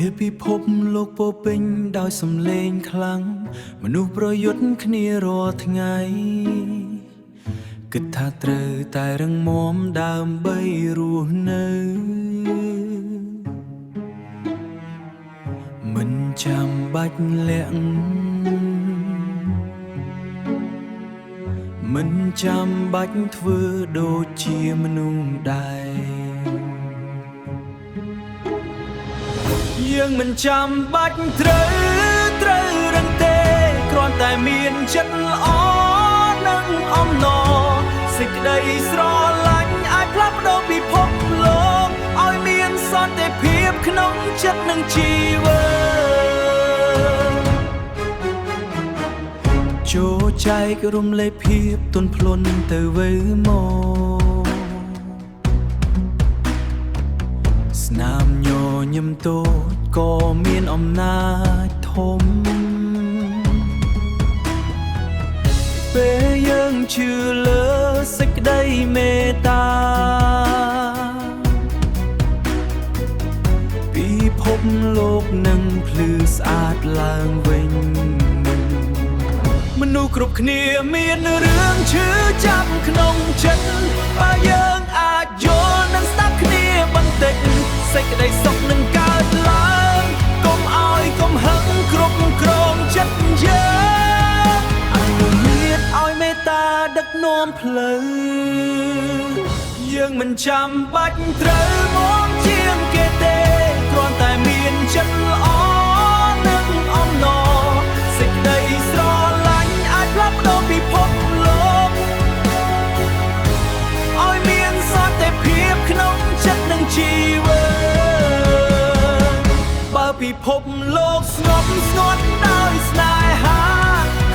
ពេលពិភពលោកពោពេញដោយសំឡេងខ្លាំងមនុស្សប្រយុទ្ធគ្នារាល់ថ្ងៃគិតថាត្រូវតែរឹងមាំដើម្បីរស់នៅមិនចាំបាច់លាក់មិនចាំបាច់ធ្វើដូចជាមនុស្សដែរយើងមិនចាំបាច់ត្រូវរឹងទេគ្រាន់តែមានចិត្តល្អនិងអំណរសេចក្តីស្រឡាញ់អាចផ្លាស់ប្ដូរពិភពលោកឲ្យមានសន្តិភាពក្នុងចិត្តនិងជីវិតចូលចែករំលែកភាពទន់ភ្លន់ទៅវិលមកស្នាមញញឹមតូចក៏មានអំណាចធំពេលយើងជឿលើសេចក្តីមេត្តាពិភពលោកនឹងភ្លឺស្អាតឡើងវិញមនុស្សគ្រប់គ្នាមានរឿងឈឺចាប់ក្នុងចិត្តបើយើងអាចយល់និងស្ដាប់គ្នាបន្តិចសេចក្តីសុខនឹងកើតឡើងកុំឲ្យកំហឹងគ្រប់គ្រងចិត្តយើងអនុញ្ញាតឲ្យមេត្តាដឹកនាំផ្លូវយើងមិនចាំបាច់ត្រូវមកជាងគេទេគ្រាន់តែមានចិត្តល្អនិងអំណរសេចក្តីស្រឡាញ់អាចផ្លាស់ប្ដូរពិភពលោកឲ្យមានសន្តិភាពក្នុងចិត្តនិងជីវិតបើពិភពលោកស្ងប់ស្ងាត់ដោយស្នេហា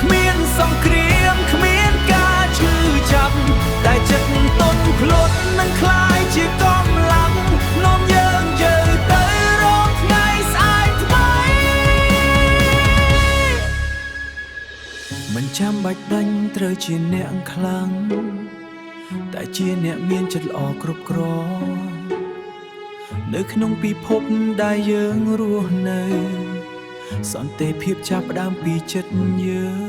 គ្មានសង្គ្រាមគ្មានការឈឺចាប់តែចិត្តទន់ភ្លន់នឹងคล้ายជាកម្លាំងនាំយើងទៅរកថ្ងៃស្អែកថ្មីមិនចាំបាច់ដាច់ត្រូវជាអ្នកខ្លាំងតែជាអ្នកមានចិត្តល្អគ្រប់គ្រាន់នៅក្នុងពិភពដែលយើងរស់នៅសន្តិភាពចាប់ផ្ដើមពីចិត្តយើង